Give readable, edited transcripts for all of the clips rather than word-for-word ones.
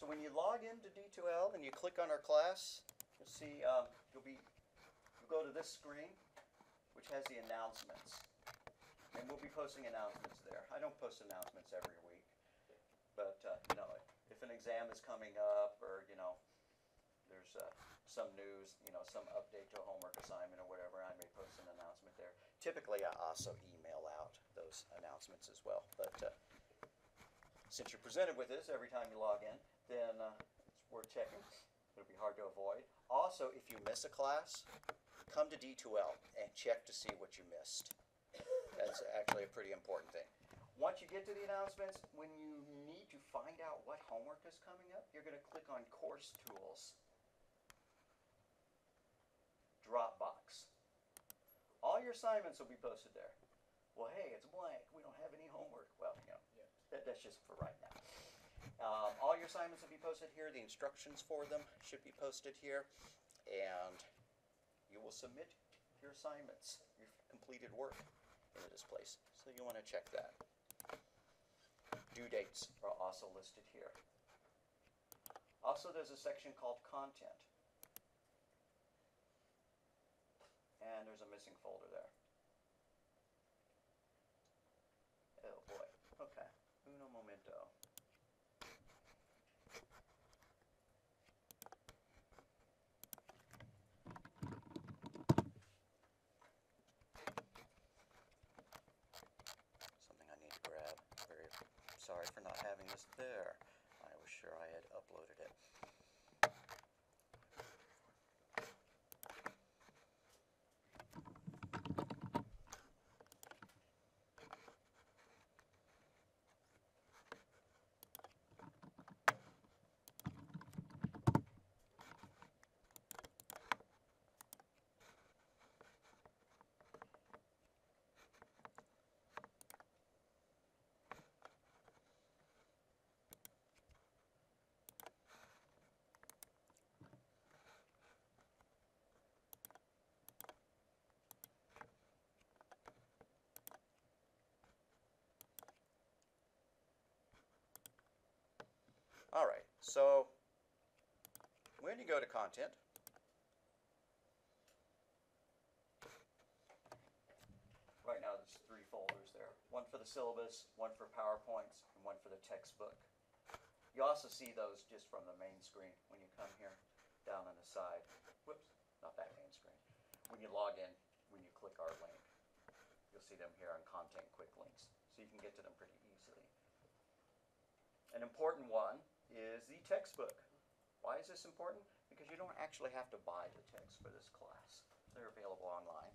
So when you log into D2L and you click on our class, you'll see you'll go to this screen, which has the announcements. And we'll be posting announcements there. I don't post announcements every week, but you know, if an exam is coming up, or you know, there's some news, you know, some update to a homework assignment or whatever, I may post an announcement there. Typically, I also email out those announcements as well. But since you're presented with this every time you log in, then it's worth checking. It'll be hard to avoid. Also, if you miss a class, come to D2L and check to see what you missed. That's actually a pretty important thing. Once you get to the announcements, when you need to find out what homework is coming up, you're going to click on Course Tools. Dropbox. All your assignments will be posted there. Well, hey, it's blank. We don't have any homework. Well, you know, that's just for right now. All your assignments will be posted here. The instructions for them should be posted here. And you will submit your assignments, your completed work, into this place. So you want to check that. Due dates are also listed here. Also, there's a section called Content. And there's a missing folder there. Oh boy. Okay. Uno momento. Something I need to grab. Very sorry for not having this there. I was sure I had uploaded it. All right, so when you go to Content, right now there's 3 folders there. One for the syllabus, one for PowerPoints, and one for the textbook. You also see those just from the main screen when you come here down on the side. Whoops, not that main screen. When you log in, when you click our link, you'll see them here on Content Quick Links, so you can get to them pretty easily. An important one is the textbook. Why is this important? Because you don't actually have to buy the text for this class. They're available online.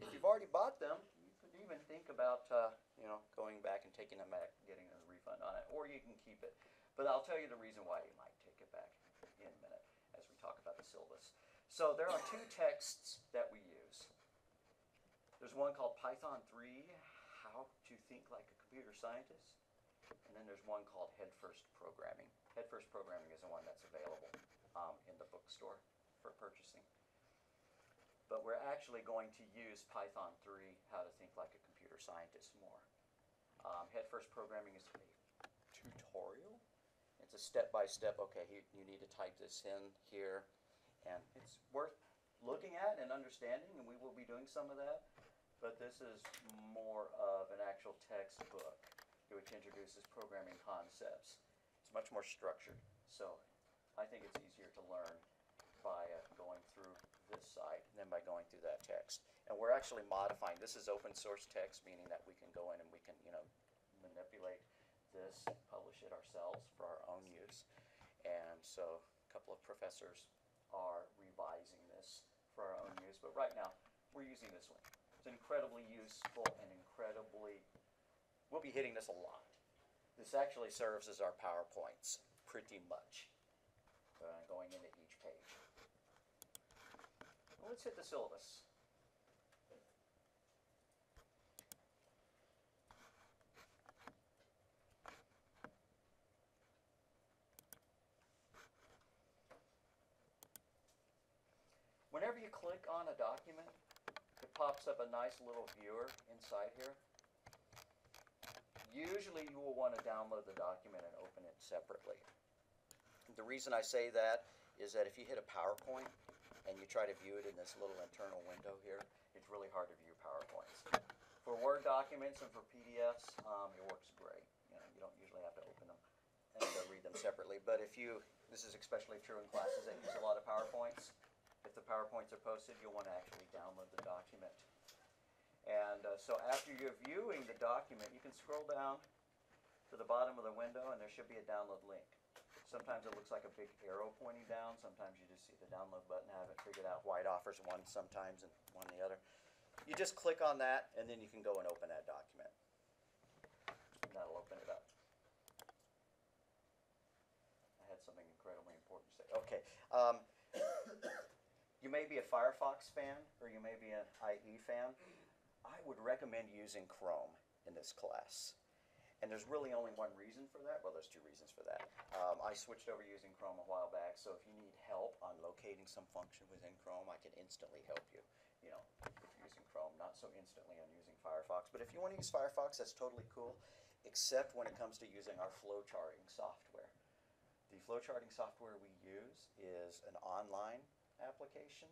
If you've already bought them, you could even think about you know, going back and taking them back, getting a refund on it, or you can keep it. But I'll tell you the reason why you might take it back in a minute as we talk about the syllabus. So there are 2 texts that we use. There's one called Python 3, How to Think Like a Computer Scientist. And then there's one called Head First Programming. Head First Programming is the one that's available in the bookstore for purchasing. But we're actually going to use Python 3, How to Think Like a Computer Scientist, more. Head First Programming is a tutorial. It's a step-by-step, okay, you need to type this in here. And it's worth looking at and understanding, and we will be doing some of that. But this is more of an actual textbook, which introduces programming concepts. It's much more structured, so I think it's easier to learn by going through this site than by going through that text. And we're actually modifying. This is open source text, meaning that we can go in and we can, you know, manipulate this, publish it ourselves for our own use. And so a couple of professors are revising this for our own use, but right now we're using this one. It's incredibly useful and incredibly, we'll be hitting this a lot. This actually serves as our PowerPoints, pretty much, going into each page. Well, let's hit the syllabus. Whenever you click on a document, it pops up a nice little viewer inside here. Usually you will want to download the document and open it separately. The reason I say that is that if you hit a PowerPoint and you try to view it in this little internal window here, it's really hard to view PowerPoints. For Word documents and for PDFs, it works great. You don't usually have to open them and read them separately. But if you, this is especially true in classes that use a lot of PowerPoints, if the PowerPoints are posted, you'll want to actually download the document. And so after you're viewing the document, you can scroll down to the bottom of the window and there should be a download link. Sometimes it looks like a big arrow pointing down. Sometimes you just see the download button. I haven't figured out why it offers one sometimes and one the other. You just click on that and then you can go and open that document. And that'll open it up. I had something incredibly important to say. Okay. You may be a Firefox fan or you may be an IE fan. I would recommend using Chrome in this class. And there's really only one reason for that. Well, there's two reasons for that. I switched over using Chrome a while back, so if you need help on locating some function within Chrome, I can instantly help you. You know, if you're using Chrome, not so instantly on using Firefox. But if you want to use Firefox, that's totally cool, except when it comes to using our flowcharting software. The flowcharting software we use is an online application,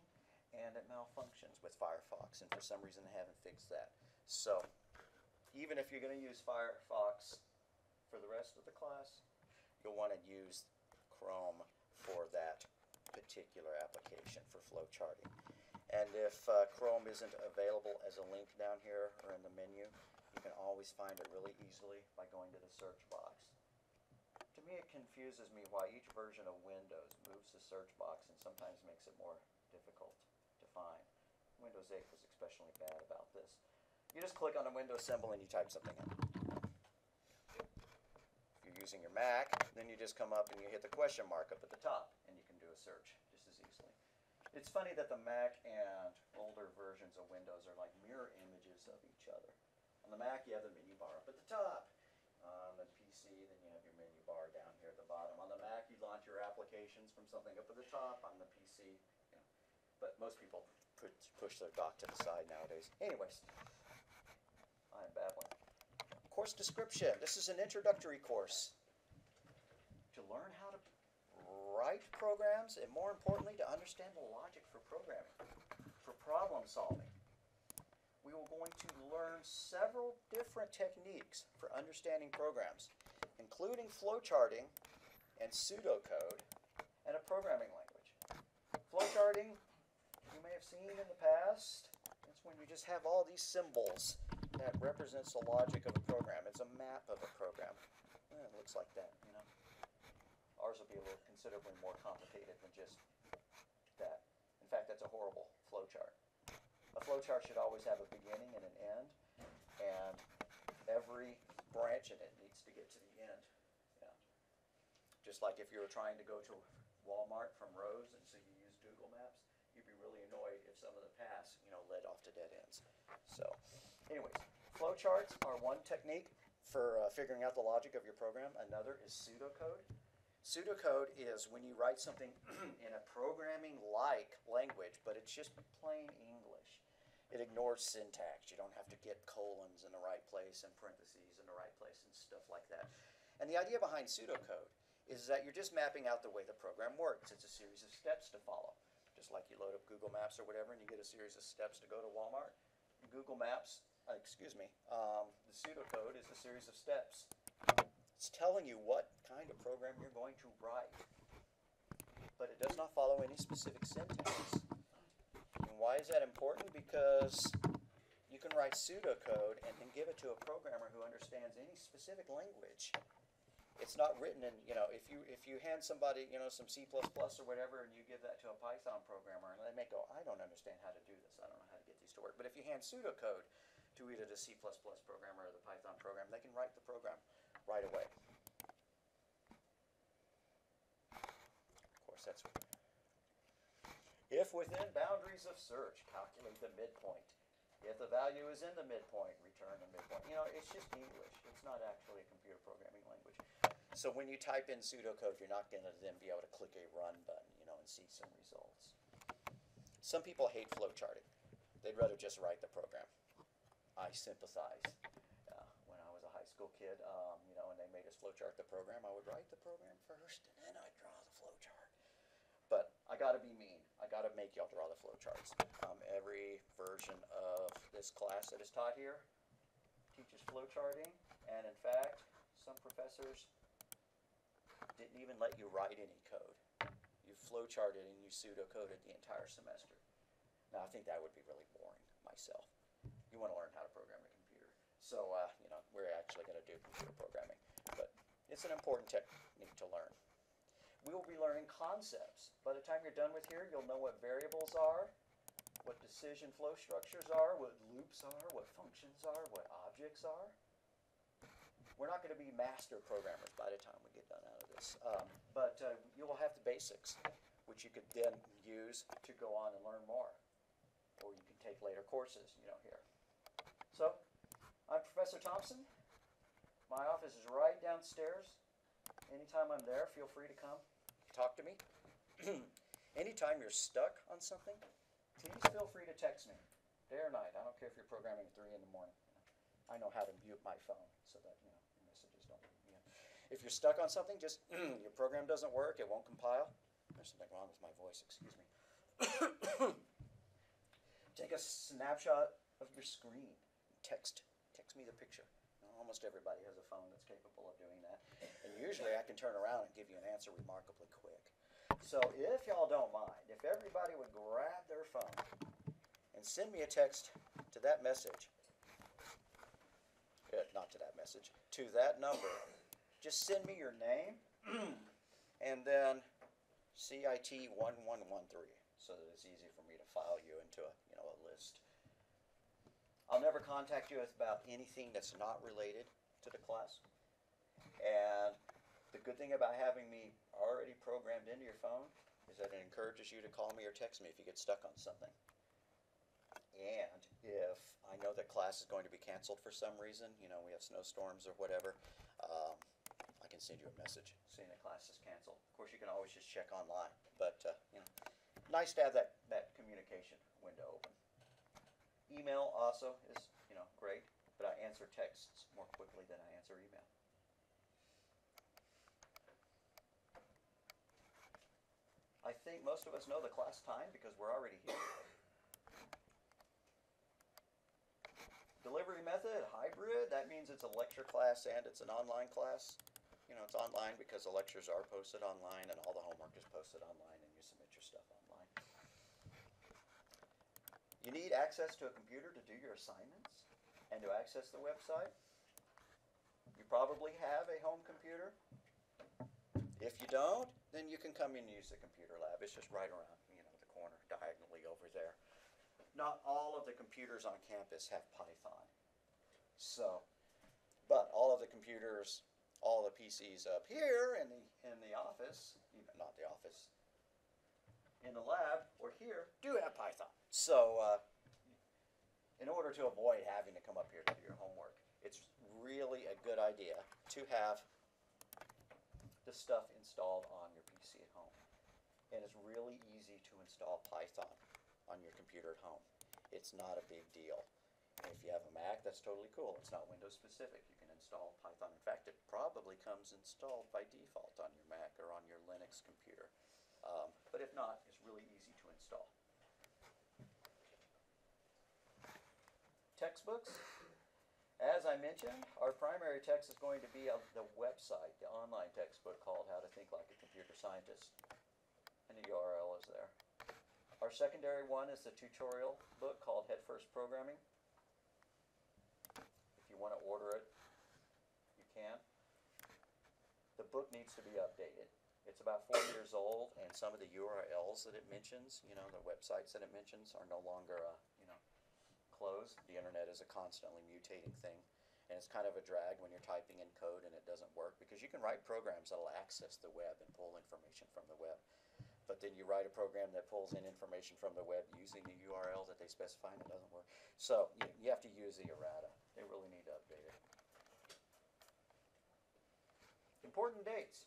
and it malfunctions with Firefox, and for some reason they haven't fixed that. So even if you're going to use Firefox for the rest of the class, you'll want to use Chrome for that particular application for flowcharting. And if Chrome isn't available as a link down here or in the menu, you can always find it really easily by going to the search box. To me, it confuses me why each version of Windows moves the search box and sometimes makes it more difficult to find. Windows 8 was especially bad about this. You just click on the Windows symbol and you type something in. If you're using your Mac, then you just come up and you hit the question mark up at the top and you can do a search just as easily. It's funny that the Mac and older versions of Windows are like mirror images of each other. On the Mac, you have the menu bar up at the top. On the PC, then you have your menu bar down here at the bottom. On the Mac, you launch your applications from something up at the top. On the PC, you know, but most people push their dock to the side nowadays. Anyways. I'm babbling. Course description. This is an introductory course to learn how to write programs and, more importantly, to understand the logic for programming, for problem solving. We are going to learn several different techniques for understanding programs, including flowcharting and pseudocode and a programming language. Flowcharting, you may have seen in the past, it's when you just have all these symbols that represents the logic of a program. It's a map of a program. It looks like that, you know. Ours will be a little considerably more complicated than just that. In fact, that's a horrible flowchart. A flowchart should always have a beginning and an end, and every branch in it needs to get to the end. Yeah. Just like if you were trying to go to Walmart from Rose, and so you use Google Maps, you'd be really annoyed if some of the paths, you know, led off to dead ends. So, anyways, flowcharts are one technique for figuring out the logic of your program. Another is pseudocode. Pseudocode is when you write something in a programming-like language, but it's just plain English. It ignores syntax. You don't have to get colons in the right place and parentheses in the right place and stuff like that. And the idea behind pseudocode is that you're just mapping out the way the program works. It's a series of steps to follow. Just like you load up Google Maps or whatever and you get a series of steps to go to Walmart. Google Maps, the pseudocode is a series of steps. It's telling you what kind of program you're going to write. But it does not follow any specific syntax. And why is that important? Because you can write pseudocode and then give it to a programmer who understands any specific language. It's not written in, you know, if you hand somebody, you know, some C++ or whatever, and you give that to a Python programmer, and they may go, I don't understand how to do this. I don't know how to get these to work. But if you hand pseudocode to either the C++ programmer or the Python program, they can write the program right away. Of course, that's what. If within boundaries of search, calculate the midpoint. If the value is in the midpoint, return the midpoint. You know, it's just English. It's not actually a computer programming language. So when you type in pseudocode, you're not going to then be able to click a run button, you know, and see some results. Some people hate flowcharting. They'd rather just write the program. I sympathize. When I was a high school kid, you know, and they made us flowchart the program, I would write the program first, and then I'd draw the make y'all draw the flow charts. Every version of this class that is taught here teaches flow charting, and in fact, some professors didn't even let you write any code. You flow charted and you pseudocoded the entire semester. Now, I think that would be really boring myself. You want to learn how to program a computer. So, we're actually going to do computer programming. But it's an important technique to learn. We will be learning concepts. By the time you're done with here, you'll know what variables are, what decision flow structures are, what loops are, what functions are, what objects are. We're not going to be master programmers by the time we get done out of this. But you will have the basics, which you could then use to go on and learn more. Or you can take later courses, here. So, I'm Professor Thompson. My office is right downstairs. Anytime I'm there, feel free to come talk to me. Anytime you're stuck on something, please feel free to text me, day or night. I don't care if you're programming at 3 in the morning. I know how to mute my phone so that your messages don't leave me in. If you're stuck on something, just your program doesn't work, it won't compile. There's something wrong with my voice, excuse me. Take a snapshot of your screen. Text me the picture. Almost everybody has a phone that's capable of doing that. And usually I can turn around and give you an answer remarkably quick. So if y'all don't mind, if everybody would grab their phone and send me a text to that message, not to that message, to that number, just send me your name and then CIT1113 so that it's easy for me to file you into a list. I'll never contact you about anything that's not related to the class. And the good thing about having me already programmed into your phone is that it encourages you to call me or text me if you get stuck on something. And if I know that class is going to be canceled for some reason, we have snowstorms or whatever, I can send you a message saying that class is canceled. Of course, you can always just check online. But, nice to have that communication window open. Email also is, great, but I answer texts more quickly than I answer email. I think most of us know the class time because we're already here. Delivery method, hybrid, that means it's a lecture class and it's an online class. It's online because the lectures are posted online and all the homework is posted online and you submit your stuff online. You need access to a computer to do your assignments and to access the website. You probably have a home computer. If you don't, then you can come in and use the computer lab. It's just right around, the corner, diagonally over there. Not all of the computers on campus have Python. But all of the computers, all the PCs up here in the office, not the office, in the lab or here, do have Python. So in order to avoid having to come up here to do your homework, it's really a good idea to have the stuff installed on your PC at home. And it's really easy to install Python on your computer at home. It's not a big deal. And if you have a Mac, that's totally cool. It's not Windows specific. You can install Python. In fact, it probably comes installed by default on your Mac or on your Linux computer. But if not, it's really easy to install. Textbooks. As I mentioned, our primary text is going to be the website, the online textbook called How to Think Like a Computer Scientist. And the URL is there. Our secondary one is the tutorial book called Head First Programming. If you want to order it, you can. The book needs to be updated. It's about 4 years old, and some of the URLs that it mentions, the websites that it mentions, are no longer, closed. The internet is a constantly mutating thing, and it's kind of a drag when you're typing in code and it doesn't work, because you can write programs that will access the web and pull information from the web. But then you write a program that pulls in information from the web using the URL that they specify, and it doesn't work. So you have to use the errata. They really need to update it. Important dates.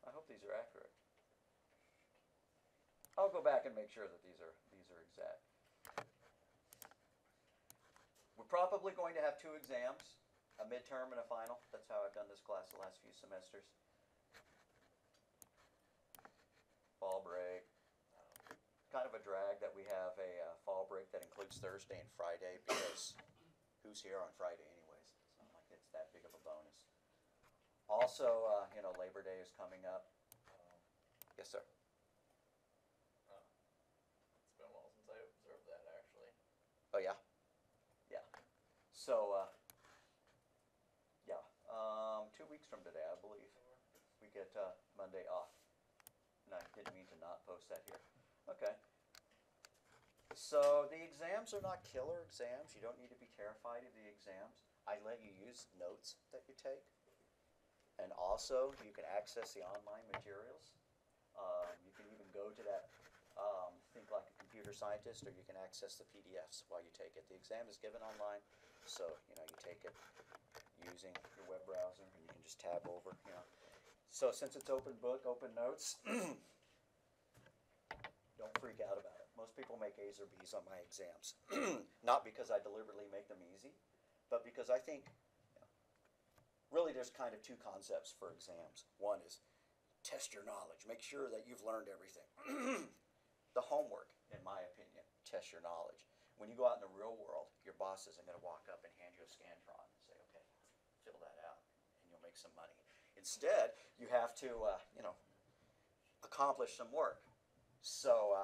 I hope these are accurate. I'll go back and make sure that these are exact. We're probably going to have 2 exams, a midterm and a final. That's how I've done this class the last few semesters. fall break. Kind of a drag that we have a fall break that includes Thursday and Friday because who's here on Friday anyways? It's not like it's that big of a bonus. Also, you know, Labor Day is coming up. Yes, sir. It's been a while since I observed that, actually. Oh, yeah? Yeah. So, yeah, 2 weeks from today, I believe, we get Monday off. And I didn't mean to not post that here. Okay. So the exams are not killer exams. You don't need to be terrified of the exams. I let you use notes that you take. And also, you can access the online materials. You can even go to that Think Like a Computer Scientist, or you can access the PDFs while you take it. The exam is given online, so you know you take it using your web browser, and you can just tab over. You know, so since it's open book, open notes, don't freak out about it. Most people make A's or B's on my exams, not because I deliberately make them easy, but because I think you know, really there's kind of two concepts for exams. One is test your knowledge, make sure that you've learned everything. The homework, in my opinion, test your knowledge. When you go out in the real world, your boss isn't going to walk up and hand you a Scantron and say, okay, fill that out, and you'll make some money. Instead, you have to, you know, accomplish some work. So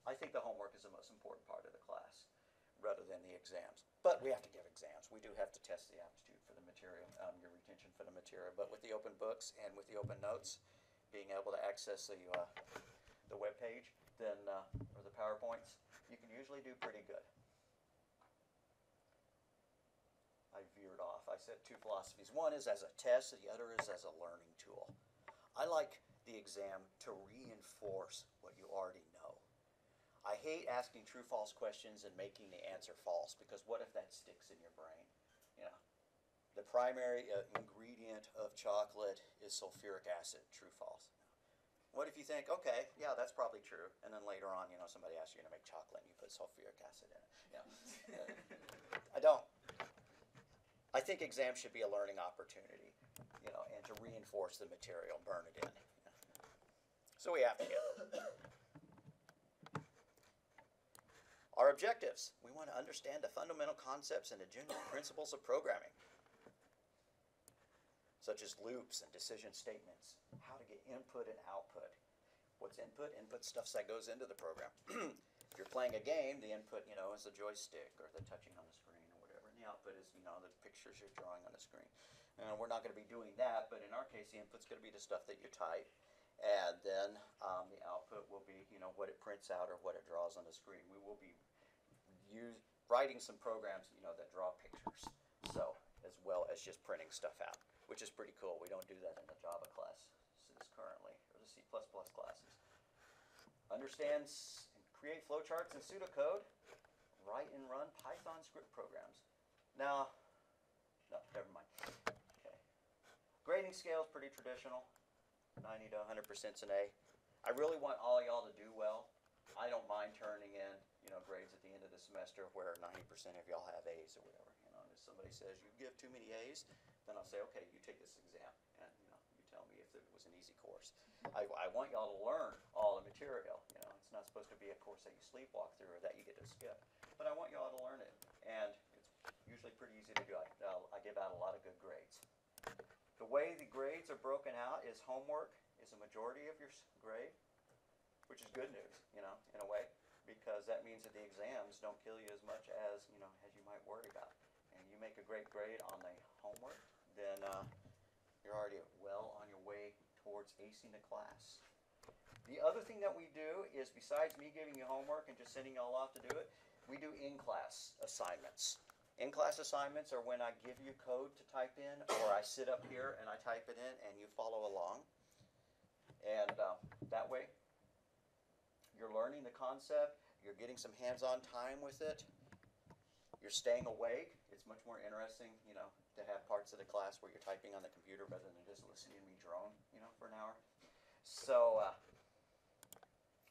I think the homework is the most important part of the class, rather than the exams. But we have to give exams. We do have to test the aptitude for the material, your retention for the material. But with the open books and with the open notes, being able to access the web page, then or the PowerPoints, you can usually do pretty good. I veered off. I said two philosophies. One is as a test, the other is as a learning tool. I like the exam to reinforce what you already know. I hate asking true-false questions and making the answer false, because what if that sticks in your brain? You know, the primary ingredient of chocolate is sulfuric acid, true-false. What if you think, okay, yeah, that's probably true, and then later on, you know, somebody asks you to make chocolate and you put sulfuric acid in it. Yeah. I don't. I think exams should be a learning opportunity, you know, and to reinforce the material, burn it in. So we have to get them. Our objectives. We want to understand the fundamental concepts and the general principles of programming, such as loops and decision statements, how to get input and output. What's input? Input stuff that goes into the program. If you're playing a game, the input, you know, is the joystick or the touching on the screen or whatever, and the output is, you know, the pictures you're drawing on the screen. And we're not going to be doing that, but in our case, the input's going to be the stuff that you type, and then the output will be, you know, what it prints out or what it draws on the screen. We will be writing some programs, you know, that draw pictures, so as well as just printing stuff out, which is pretty cool. We don't do that in the Java classes currently, or the C++ classes. Understand and create flowcharts and pseudocode, write and run Python script programs. Now, no, never mind. Okay. Grading scale is pretty traditional, 90 to 100% an A. I really want all y'all to do well. I don't mind turning in, you know, grades at the end of the semester where 90% of y'all have A's or whatever. You know, and if somebody says you give too many A's, then I'll say, okay, you take this exam, and you know, you tell me if it was an easy course. I want y'all to learn all the material. You know, it's not supposed to be a course that you sleepwalk through or that you get to skip, but I want y'all to learn it, and it's usually pretty easy to do. I give out a lot of good grades. The way the grades are broken out is homework is a majority of your grade, which is good news, you know, in a way, because that means that the exams don't kill you as much as, you know, as you might worry about. And you make a great grade on the homework, then you're already well on your way towards acing the class. The other thing that we do is, besides me giving you homework and just sending y'all off to do it, we do in-class assignments. In-class assignments are when I give you code to type in, or I sit up here and I type it in and you follow along. And that way, you're learning the concept, you're getting some hands-on time with it, you're staying awake. It's much more interesting, you know, to have parts of the class where you're typing on the computer rather than just listening to me drone, you know, for an hour. So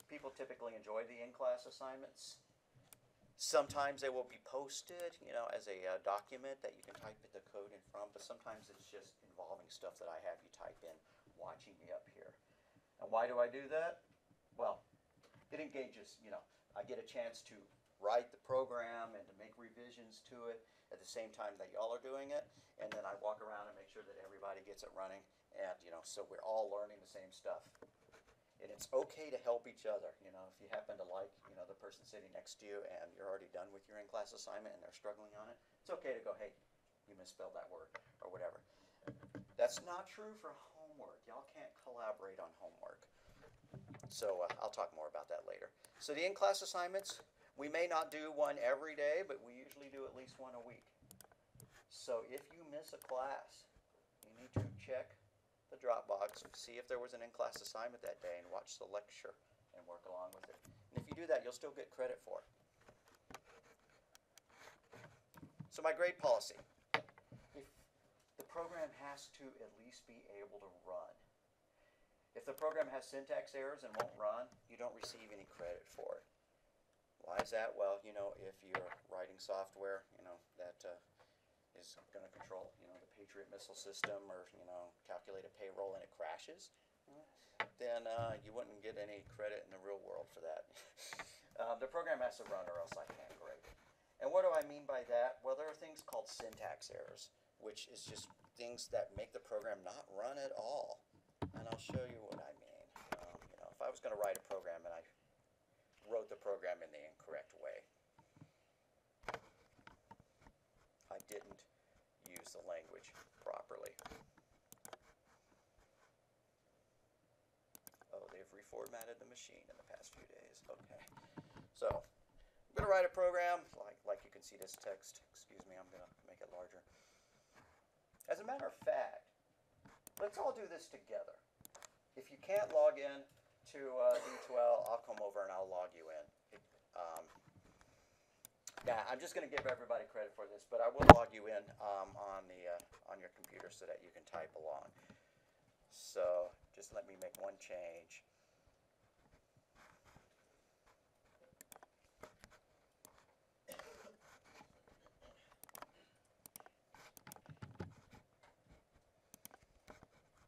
people typically enjoy the in-class assignments. Sometimes they will be posted, you know, as a document that you can type the code in from, but sometimes it's just involving stuff that I have you type in, watching me up here. And why do I do that? well, it engages, you know, I get a chance to write the program and to make revisions to it at the same time that y'all are doing it, and then I walk around and make sure that everybody gets it running, and, you know, so we're all learning the same stuff. And it's okay to help each other, you know, if you happen to like, you know, the person sitting next to you and you're already done with your in-class assignment and they're struggling on it, it's okay to go, hey, you misspelled that word, or whatever. That's not true for homework. Y'all can't collaborate on homework. So I'll talk more about that later. So the in-class assignments, we may not do one every day, but we usually do at least one a week. So if you miss a class, you need to check the Dropbox, see if there was an in-class assignment that day, and watch the lecture and work along with it. And if you do that, you'll still get credit for it. So my grade policy. If the program has to at least be able to run. If the program has syntax errors and won't run, you don't receive any credit for it. Why is that? Well, you know, if you're writing software, you know, that is going to control, you know, the Patriot missile system, or, you know, calculate a payroll and it crashes, then you wouldn't get any credit in the real world for that. The program has to run or else I can't grade it. And what do I mean by that? Well, there are things called syntax errors, which is just things that make the program not run at all. And I'll show you what I mean. You know, if I was going to write a program and I wrote the program in the incorrect way, I didn't use the language properly. Oh, they've reformatted the machine in the past few days. Okay. So, I'm going to write a program, like you can see this text. Excuse me, I'm going to make it larger. As a matter of fact, let's all do this together. If you can't log in to D12, I'll come over and I'll log you in. Yeah, I'm just going to give everybody credit for this, but I will log you in on your computer so that you can type along. So just let me make one change.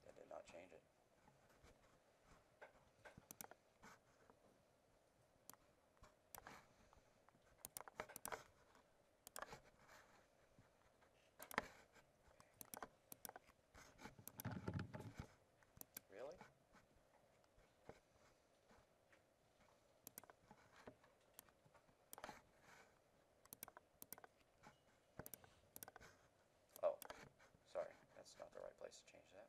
That did not change it. Really? Oh, sorry. That's not the right place to change that.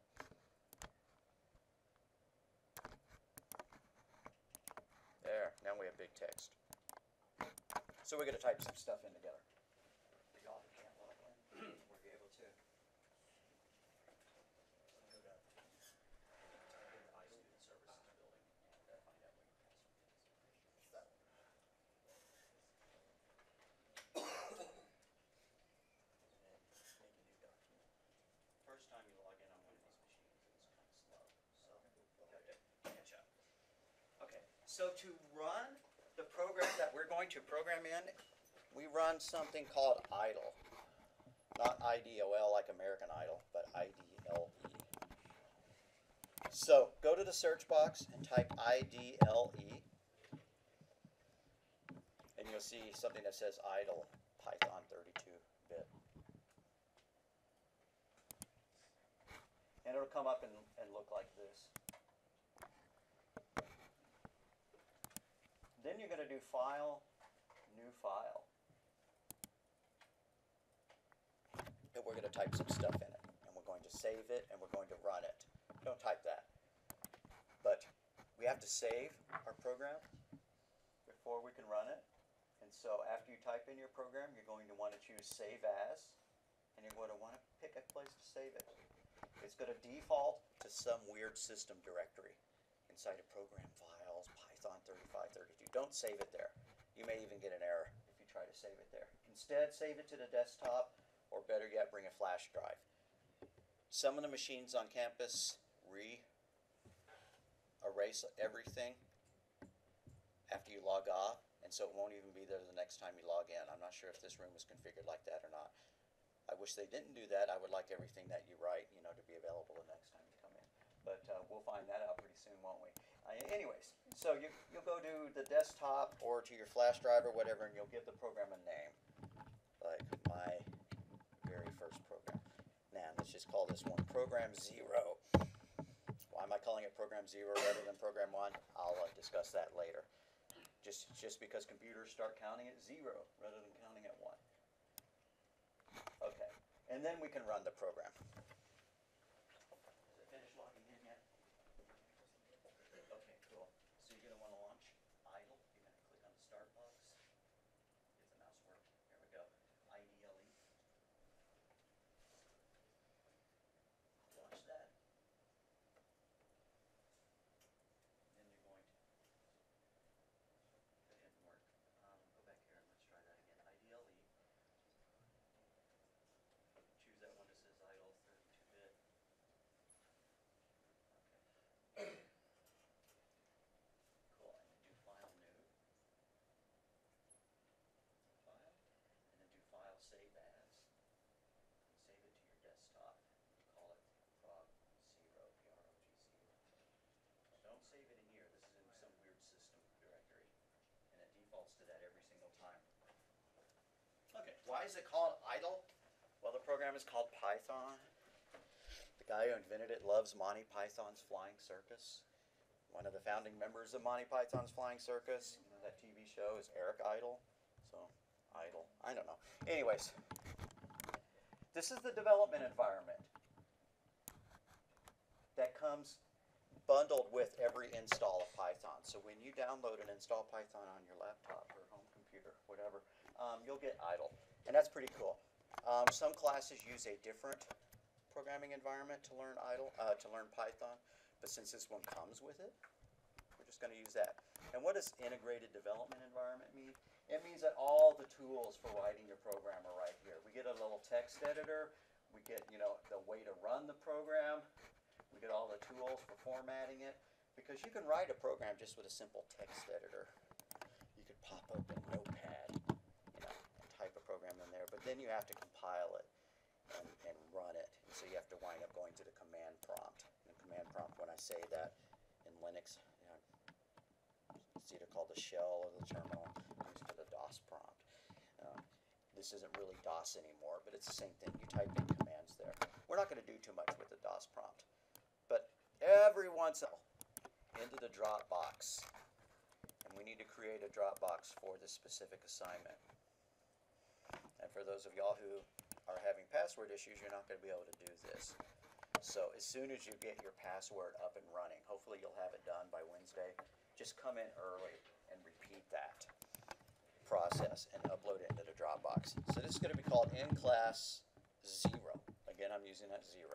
There. Now we have big text. So we're going to type some stuff in together. For y'all who can't log in, we'll be able to. First time you log in on one of these machines, it's kind of slow, so you have to catch up. Okay, so to run the program that we're going to program in, we run something called idle. Not IDOL like American Idol, but IDLE. So go to the search box and type IDLE, and you'll see something that says idle, Python 32-bit. And it'll come up and look like this. Then you're going to do File, New File. And we're going to type some stuff in it. And we're going to save it, and we're going to run it. Don't type that. But we have to save our program before we can run it. And so after you type in your program, you're going to want to choose Save As. And you're going to want to pick a place to save it. It's going to default to some weird system directory inside of program files, Python 3532. Don't save it there. You may even get an error if you try to save it there. Instead, save it to the desktop, or better yet, bring a flash drive. Some of the machines on campus erase everything after you log off, and so it won't even be there the next time you log in. I'm not sure if this room is configured like that or not. I wish they didn't do that. I would like everything that you write, to be available the next time you come in. But we'll find that out pretty soon, won't we? Anyways, So you'll go to the desktop or to your flash drive or whatever, and you'll give the program a name, like my very first program. Now let's just call this one Program 0. Why am I calling it Program 0 rather than Program 1? I'll discuss that later. Just because computers start counting at 0 rather than counting at 1. Okay, and then we can run the program. Has it finished logging in yet? Okay, cool. So you're going to want to launch idle. You're going to click on the start box. Get the mouse work. There we go. IDLE. Launch that. Then you're going to. That didn't work. Go back here and let's try that again. IDLE. Choose that one that says idle 32-bit. Okay. Cool. And then do File New. File. And then do File Save As. And save it to your desktop. Call it prog0, P-R-O-G-0. Don't save it in here. This is in some weird system directory. And it defaults to that every single time. Okay, why is it called idle? Well, the program is called Python. The guy who invented it loves Monty Python's Flying Circus. One of the founding members of Monty Python's Flying Circus, you know, that TV show, is Eric Idle. So, Idle. I don't know. Anyways, this is the development environment that comes bundled with every install of Python. So when you download and install Python on your laptop or home computer, whatever, you'll get idle. And that's pretty cool. Some classes use a different programming environment to learn to learn Python, but since this one comes with it, we're just going to use that. And what does integrated development environment mean? It means that all the tools for writing your program are right here. We get a little text editor. We get, you know, the way to run the program. We get all the tools for formatting it, because you can write a program just with a simple text editor. You could pop open Notepad, you know, and type a program in there, but then you have to compile it and run it. And so you have to wind up going to the command prompt. And command prompt, when I say that in Linux, you know, it's either called the shell or the terminal, used to the DOS prompt. This isn't really DOS anymore, but it's the same thing. You type in commands there. We're not going to do too much with the DOS prompt. But every once in a while, into the Dropbox. And we need to create a Dropbox for this specific assignment. And for those of y'all who are having password issues, you're not going to be able to do this. So as soon as you get your password up and running, hopefully you'll have it done by Wednesday, just come in early and repeat that process and upload it into the Dropbox. So this is going to be called in class 0. Again, I'm using that 0.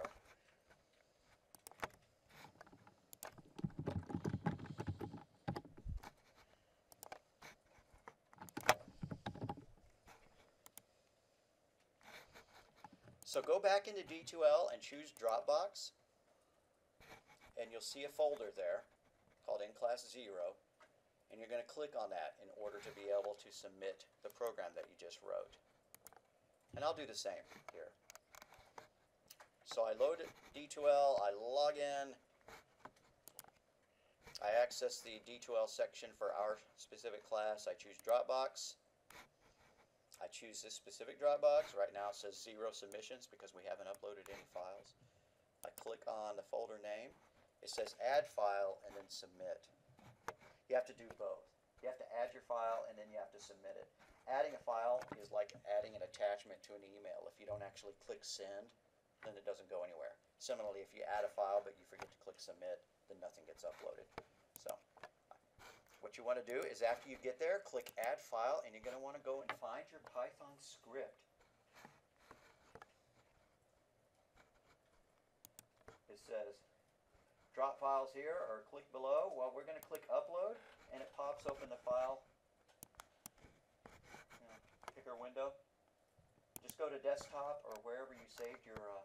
So go back into D2L and choose Dropbox, and you'll see a folder there called in class 0, and you're going to click on that in order to be able to submit the program that you just wrote. And I'll do the same here. So I load D2L, I log in, I access the D2L section for our specific class, I choose Dropbox. I choose this specific Dropbox. Right now it says 0 submissions because we haven't uploaded any files. I click on the folder name. It says add file and then submit. You have to do both. You have to add your file and then you have to submit it. Adding a file is like adding an attachment to an email. If you don't actually click send, then it doesn't go anywhere. Similarly, if you add a file but you forget to click submit, then nothing gets uploaded. So what you want to do is after you get there, click add file, and you're going to want to go and find your Python script. It says drop files here or click below. Well, we're going to click upload, and it pops open the file picker window. Just go to desktop or wherever you saved your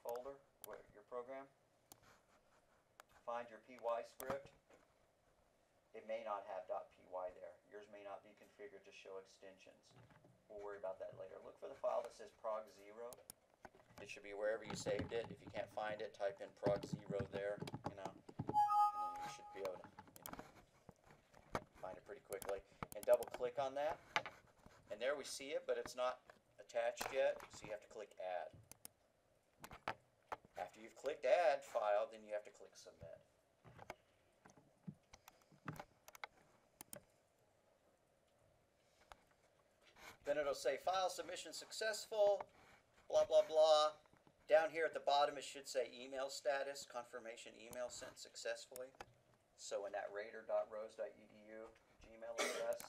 folder, your program. Find your py script. It may not have .py there. Yours may not be configured to show extensions. We'll worry about that later. Look for the file that says prog0. It should be wherever you saved it. If you can't find it, type in prog0 there, you know, and then you should be able to double click on that, and there we see it, but it's not attached yet, so you have to click Add. After you've clicked Add File, then you have to click Submit. Then it'll say File Submission Successful, blah, blah, blah. Down here at the bottom, it should say Email Status, Confirmation Email Sent Successfully. So in that raider.rose.edu Gmail address,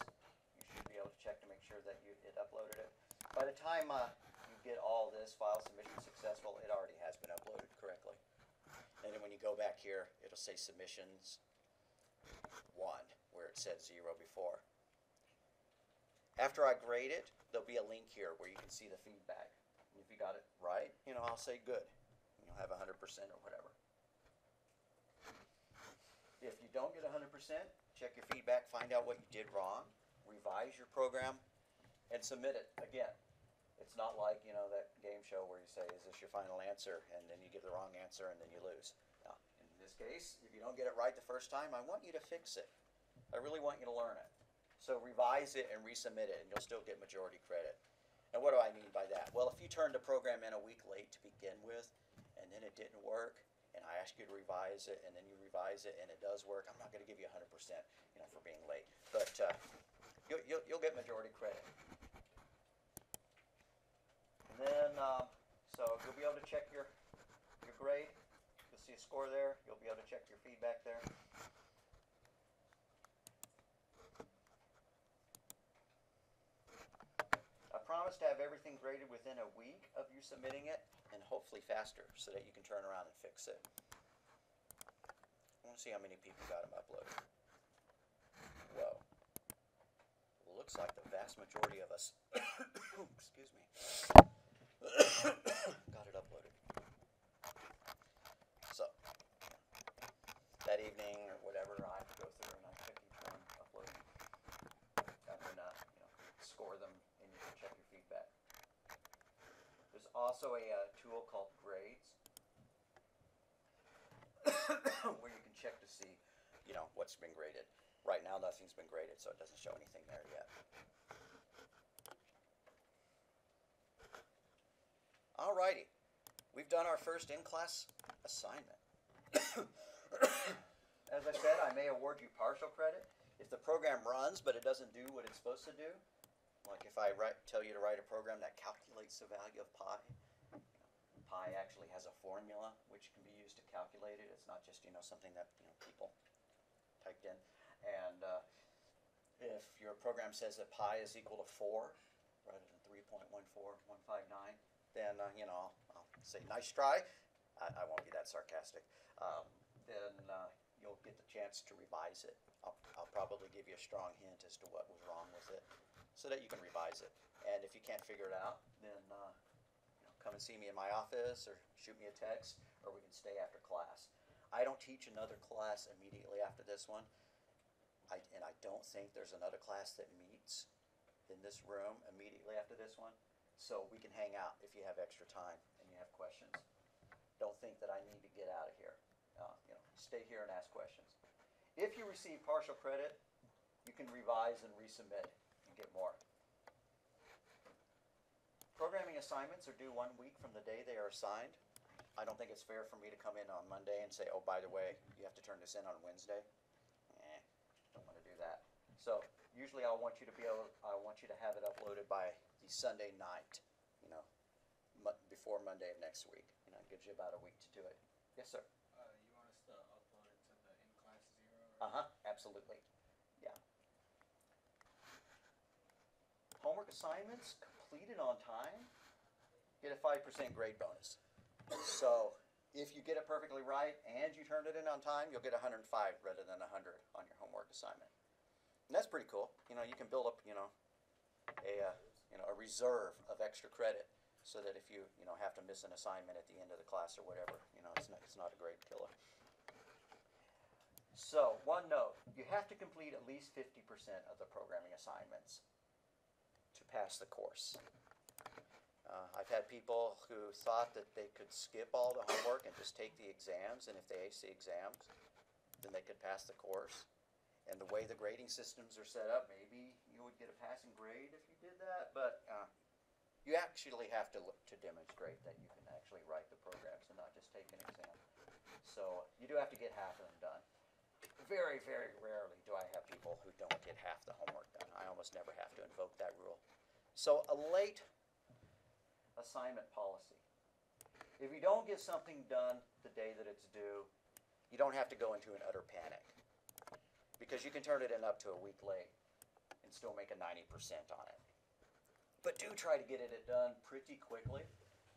you should be able to check to make sure that it uploaded it. By the time you get all this, File Submission Successful, it already has been uploaded correctly. And then when you go back here, it'll say Submissions 1, where it said 0 before. After I grade it, there'll be a link here where you can see the feedback. And if you got it right, I'll say good. You'll have 100% or whatever. If you don't get 100%, check your feedback, find out what you did wrong, revise your program, and submit it again. It's not like, that game show where you say, is this your final answer? And then you give the wrong answer and then you lose. Now, in this case, if you don't get it right the first time, I want you to fix it. I really want you to learn it. So revise it and resubmit it, and you'll still get majority credit. And what do I mean by that? Well, if you turned the program in a week late to begin with, and then it didn't work, and I ask you to revise it, and then you revise it, and it does work, I'm not going to give you 100%, for being late. But you'll get majority credit. And then, so you'll be able to check your grade. You'll see a score there. You'll be able to check your feedback there. I promise to have everything graded within a week of you submitting it, and hopefully faster, so that you can turn around and fix it. I want to see how many people got them uploaded. Whoa. Well, looks like the vast majority of us, excuse me, got it uploaded. So, that evening or whatever, I have to go through and I check each one, upload them, and then score them, and you can check your feedback. There's also a tool called Grades, where you can check to see, what's been graded. Right now, nothing's been graded, so it doesn't show anything there yet. Alrighty, we've done our first in-class assignment. As I said, I may award you partial credit if the program runs, but it doesn't do what it's supposed to do. Like if I tell you to write a program that calculates the value of pi. Pi actually has a formula which can be used to calculate it. It's not just something that people typed in. And if your program says that pi is equal to 4 rather than 3.14159, then I'll say nice try. I won't be that sarcastic. Then you'll get the chance to revise it. I'll probably give you a strong hint as to what was wrong with it, so that you can revise it. And if you can't figure it out, then come and see me in my office, or shoot me a text, or we can stay after class. I don't teach another class immediately after this one, and I don't think there's another class that meets in this room immediately after this one, so we can hang out if you have extra time and you have questions. Don't think that I need to get out of here. Stay here and ask questions. If you receive partial credit, you can revise and resubmit and get more. Programming assignments are due 1 week from the day they are assigned. I don't think it's fair for me to come in on Monday and say, oh, by the way, you have to turn this in on Wednesday. Don't want to do that. So usually I want you to have it uploaded by the Sunday night, before Monday of next week. It gives you about a week to do it. Yes, sir. You want us to upload it to the in-class 0? Absolutely. Yeah. Homework assignments completed on time get a 5% grade bonus. So if you get it perfectly right and you turn it in on time, you'll get 105 rather than 100 on your homework assignment. And that's pretty cool. You can build up, a reserve of extra credit, so that if you have to miss an assignment at the end of the class or whatever, it's not a grade killer. So, one note, you have to complete at least 50% of the programming assignments to pass the course. I've had people who thought that they could skip all the homework and just take the exams, and if they ace the exams, then they could pass the course. And the way the grading systems are set up, maybe you would get a passing grade if you did that, but you actually have to look to demonstrate that you can actually write the programs and not just take an exam. So you do have to get half of them done. Very, very rarely do I have people who don't get half the homework done. I almost never have to invoke that rule. So a late assignment policy. If you don't get something done the day that it's due, you don't have to go into an utter panic, because you can turn it in up to a week late and still make a 90% on it. But do try to get it done pretty quickly.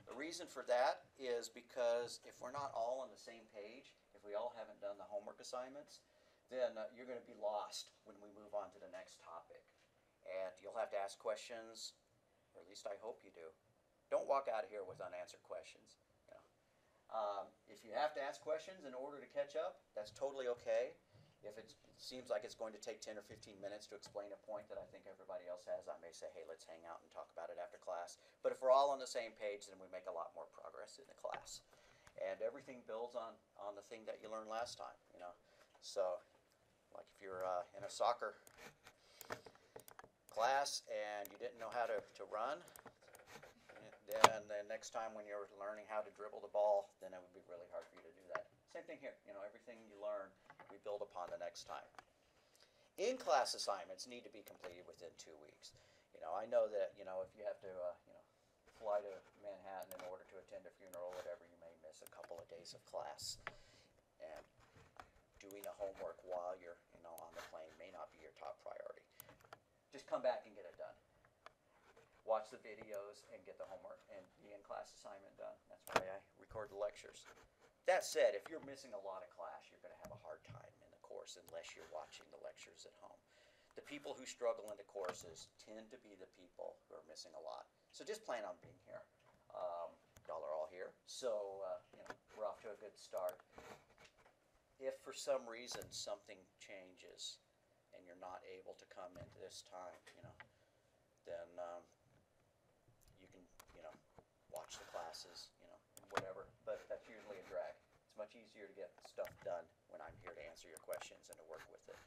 The reason for that is because if we're not all on the same page, if we all haven't done the homework assignments, then you're going to be lost when we move on to the next topic. And you'll have to ask questions, or at least I hope you do. Don't walk out of here with unanswered questions. If you have to ask questions in order to catch up, that's totally okay. If it seems like it's going to take 10 or 15 minutes to explain a point that I think everybody else has, I may say, hey, let's hang out and talk about it after class. But if we're all on the same page, then we make a lot more progress in the class. And everything builds on the thing that you learned last time, So, like if you're in a soccer class and you didn't know how to run, then the next time when you're learning how to dribble the ball, then it would be really hard for you to do that. Same thing here. Everything you learn, we build upon the next time. In-class assignments need to be completed within 2 weeks. I know that, if you have to, fly to Manhattan in order to attend a funeral or whatever, you may miss a couple of days of class. And doing the homework while you're, on the plane may not be your top priority. Just come back and get it done. Watch the videos and get the homework and the in-class assignment done. That's why I record the lectures. That said, if you're missing a lot of class, you're going to have a hard time in the course unless you're watching the lectures at home. The people who struggle in the courses tend to be the people who are missing a lot. So just plan on being here. Y'all are all here, so we're off to a good start. If for some reason something changes and you're not able to come in this time, then you can, watch the classes, whatever. But that's usually a drag. It's much easier to get stuff done when I'm here to answer your questions and to work with it.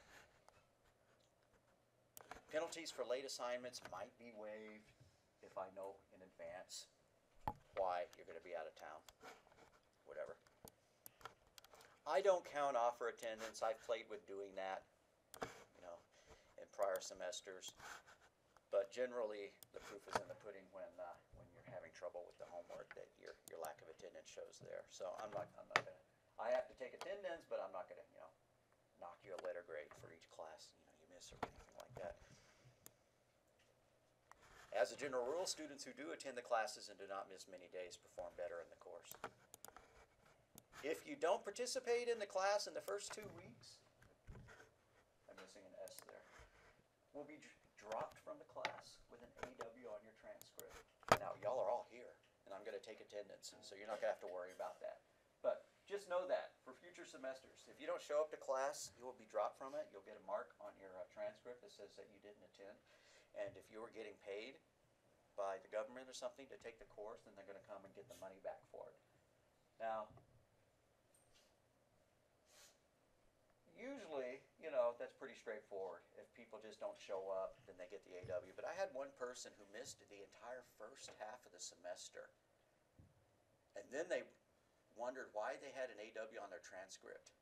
Penalties for late assignments might be waived if I know in advance why you're going to be out of town. Whatever. I don't count offer attendance. I've played with doing that, in prior semesters. But generally, the proof is in the pudding when you're having trouble with the homework, that your lack of attendance shows there. So I'm not gonna. I have to take attendance, but I'm not gonna, knock you a letter grade for each class you miss or anything like that. As a general rule, students who do attend the classes and do not miss many days perform better in the course. If you don't participate in the class in the first 2 weeks, I'm missing an S there, will be dropped from the class with an AW on your transcript. Now, y'all are all here, and I'm going to take attendance, and so you're not going to have to worry about that. But just know that for future semesters, if you don't show up to class, you will be dropped from it. You'll get a mark on your transcript that says that you didn't attend. And if you were getting paid by the government or something to take the course, then they're going to come and get the money back for it. Now, usually, that's pretty straightforward. If people just don't show up, then they get the AW. But I had one person who missed the entire first half of the semester. And then they wondered why they had an AW on their transcript.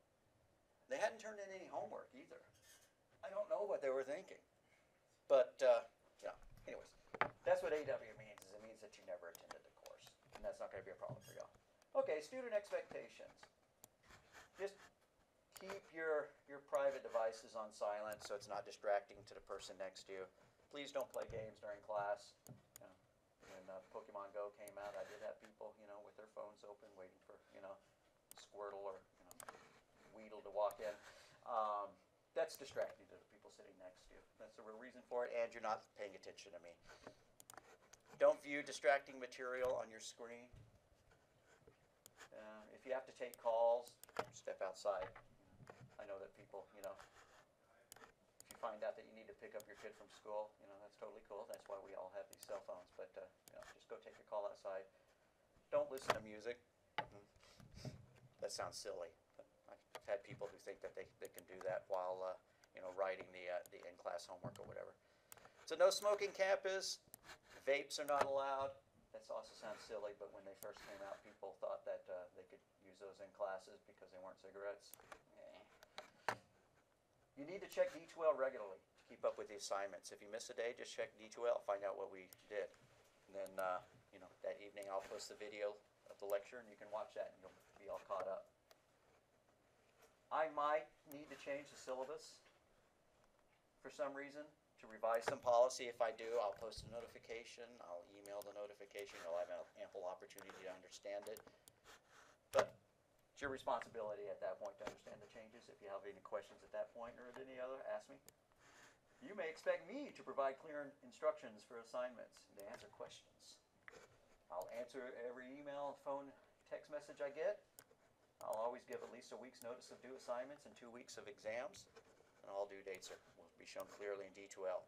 They hadn't turned in any homework either. I don't know what they were thinking. But, anyways, that's what AW means, is it means that you never attended the course. And that's not going to be a problem for y'all. Okay, student expectations. Just keep your private devices on silent so it's not distracting to the person next to you. Please don't play games during class. When Pokemon Go came out, I did have people, with their phones open waiting for, Squirtle or, Weedle to walk in. That's distracting to the people sitting next to you. That's the real reason for it, and you're not paying attention to me. Don't view distracting material on your screen. If you have to take calls, step outside. I know that people, if you find out that you need to pick up your kid from school, that's totally cool. That's why we all have these cell phones. But, just go take a call outside. Don't listen to music. That sounds silly. I've had people who think that they can do that while writing the in-class homework or whatever. So no smoking campus. Vapes are not allowed. That also sounds silly, but when they first came out, people thought that they could use those in classes because they weren't cigarettes. You need to check D2L regularly to keep up with the assignments. If you miss a day, just check D2L, find out what we did. And then, that evening I'll post the video of the lecture, and you can watch that, and you'll be all caught up. I might need to change the syllabus for some reason to revise some policy. If I do, I'll post a notification. I'll email the notification. You'll have ample opportunity to understand it. But it's your responsibility at that point to understand the changes. If you have any questions at that point or at any other, ask me. You may expect me to provide clear instructions for assignments and to answer questions. I'll answer every email, phone, text message I get. I'll always give at least a week's notice of due assignments and 2 weeks of exams. And all due dates will be shown clearly in D2L.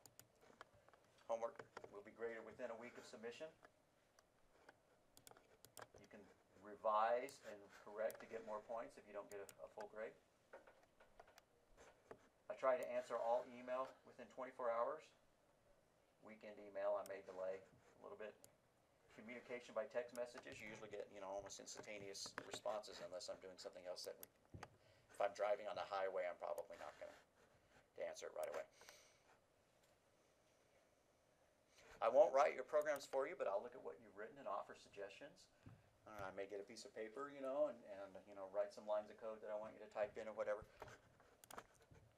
Homework will be graded within a week of submission. You can revise and correct to get more points if you don't get a full grade. I try to answer all email within 24 hours. Weekend email I may delay a little bit. Communication by text messages, you usually get almost instantaneous responses unless I'm doing something else that if I'm driving on the highway, I'm probably not going to answer it right away. I won't write your programs for you, but I'll look at what you've written and offer suggestions. I may get a piece of paper, and write some lines of code that I want you to type in or whatever.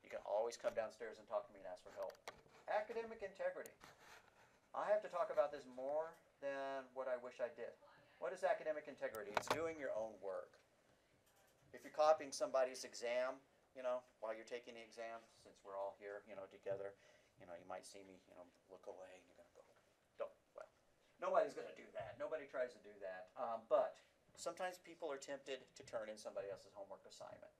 You can always come downstairs and talk to me and ask for help. Academic integrity. I have to talk about this more than what I wish I did. What is academic integrity? It's doing your own work. If you're copying somebody's exam, while you're taking the exam, since we're all here, together, you might see me, look away, and you're going to go, don't. Well, nobody's going to do that. Nobody tries to do that. But sometimes people are tempted to turn in somebody else's homework assignment.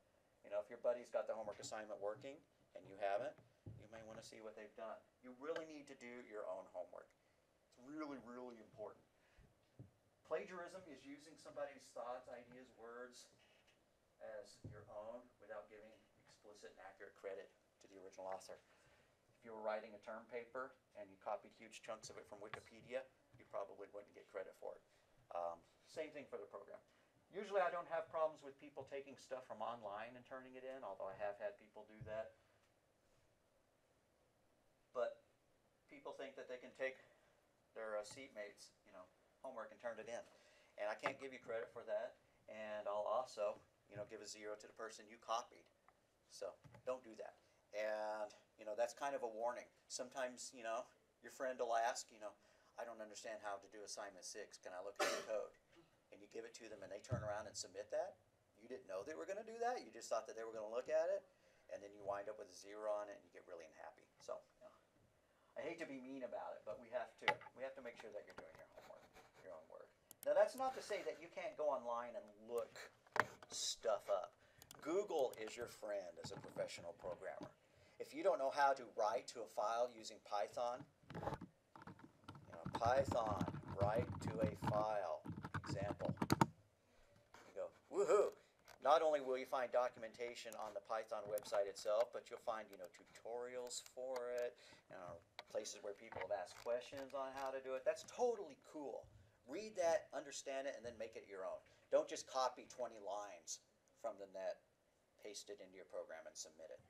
If your buddy's got the homework assignment working and you haven't, you may want to see what they've done. You really need to do your own homework. It's really, really important. Plagiarism is using somebody's thoughts, ideas, words as your own without giving explicit and accurate credit to the original author. If you were writing a term paper and you copied huge chunks of it from Wikipedia, you probably wouldn't get credit for it. Same thing for the program. Usually I don't have problems with people taking stuff from online and turning it in, although I have had people do that. But people think that they can take their seatmates, homework and turn it in. And I can't give you credit for that. And I'll also, give a 0 to the person you copied. So don't do that. And, that's kind of a warning. Sometimes, your friend will ask, I don't understand how to do assignment 6. Can I look at the code? And you give it to them and they turn around and submit that. You didn't know they were going to do that. You just thought that they were going to look at it. And then you wind up with a 0 on it and you get really unhappy. So, I hate to be mean about it, but we have to make sure that you're doing your homework, your own work. Now that's not to say that you can't go online and look stuff up. Google is your friend as a professional programmer. If you don't know how to write to a file using Python, Python, write to a file, example. You go, woohoo! Not only will you find documentation on the Python website itself, but you'll find, tutorials for it, places where people have asked questions on how to do it. That's totally cool. Read that, understand it, and then make it your own. Don't just copy 20 lines from the net, paste it into your program, and submit it.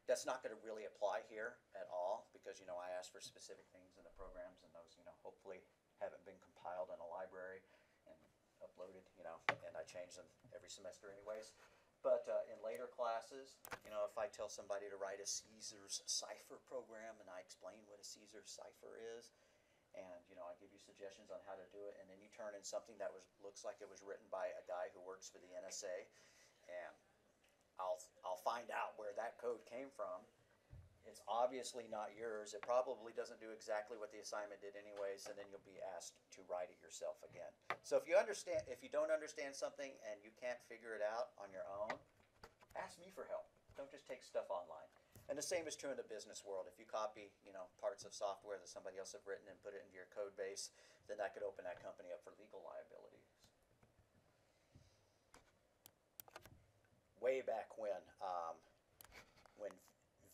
That's not going to really apply here at all because, I asked for specific things in the programs, and those, hopefully haven't been compiled in a library and uploaded, and I change them every semester anyways. But in later classes, if I tell somebody to write a Caesar's cipher program and I explain what a Caesar's cipher is, and I give you suggestions on how to do it, and then you turn in something that looks like it was written by a guy who works for the NSA, and I'll find out where that code came from. It's obviously not yours. It probably doesn't do exactly what the assignment did anyways, and then you'll be asked to write it yourself again. So if you don't understand something and you can't figure it out on your own, ask me for help. Don't just take stuff online. And the same is true in the business world. If you copy, parts of software that somebody else have written and put it into your code base, then that could open that company up for legal liability. Way back when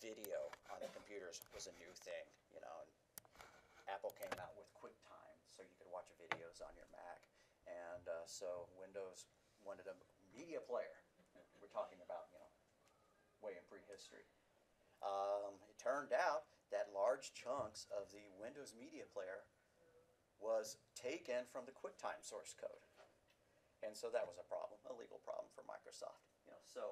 video on the computers was a new thing, you know. And Apple came out with QuickTime, so you could watch videos on your Mac. And so Windows wanted a media player. We're talking about, you know, way in prehistory. It turned out that large chunks of the Windows media player was taken from the QuickTime source code. And so that was a problem, a legal problem for Microsoft. You know, so,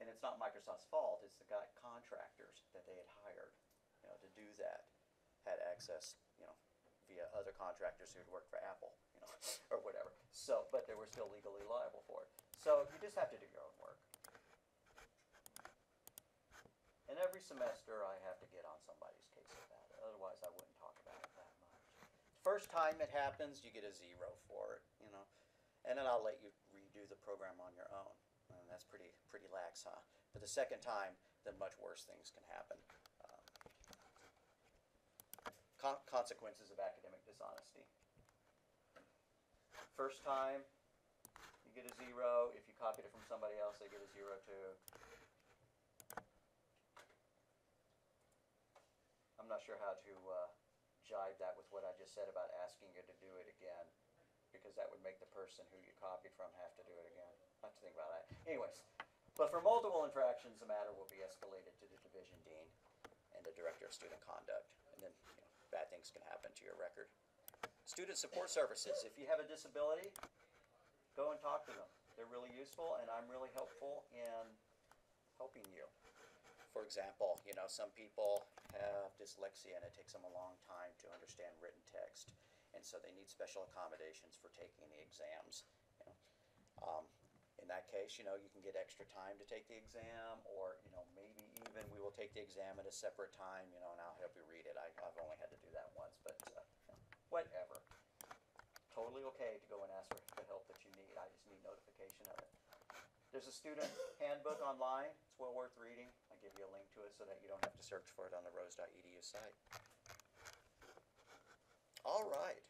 and it's not Microsoft's fault, it's the contractors that they had hired, you know, to do that, had access, you know, via other contractors who had worked for Apple, you know, or whatever. So, but they were still legally liable for it. So you just have to do your own work. And every semester I have to get on somebody's case about it. Otherwise I wouldn't talk about it that much. First time it happens, you get a 0 for it, you know. And then I'll let you redo the program on your own. And that's pretty lax, huh? But the second time, then much worse things can happen. Consequences of academic dishonesty. First time, you get a 0. If you copied it from somebody else, they get a 0 too. I'm not sure how to jive that with what I just said about asking you to do it again, because that would make the person who you copied from have to do it again. I have to think about that. Anyways, but for multiple infractions, the matter will be escalated to the division dean and the director of student conduct, and then, you know, bad things can happen to your record. Student support services. If you have a disability, go and talk to them. They're really useful, and I'm really helpful in helping you. For example, you know, some people have dyslexia and it takes them a long time to understand written text, and so they need special accommodations for taking the exams. You know. In that case, you know, you can get extra time to take the exam, or, you know, maybe even we will take the exam at a separate time, you know, and I'll help you read it. I've only had to do that once, but whatever. Totally okay to go and ask for the help that you need. I just need notification of it. There's a student handbook online. It's well worth reading. I give you a link to it so that you don't have to search for it on the Rose.edu site. All right.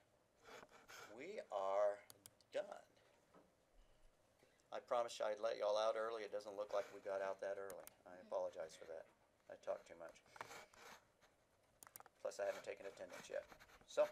We are done. I promised I'd let y'all out early. It doesn't look like we got out that early. I apologize for that. I talked too much. Plus, I haven't taken attendance yet. So,